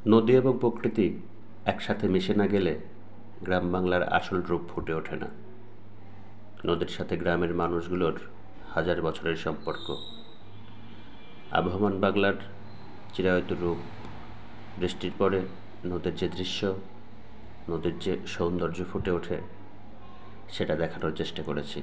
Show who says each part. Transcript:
Speaker 1: নদী এবং প্রকৃতি একসাথে মিশে না গেলে গ্রাম বাংলার আসল রূপ ফুটে ওঠে না। নদীর সাথে গ্রামের মানুষগুলোর হাজার বছরের সম্পর্ক, আবহমান বাংলার চিরায়ত রূপ। বৃষ্টির পরে নদীর যে দৃশ্য, নদীর যে সৌন্দর্য ফুটে ওঠে, সেটা দেখানোর চেষ্টা করেছি।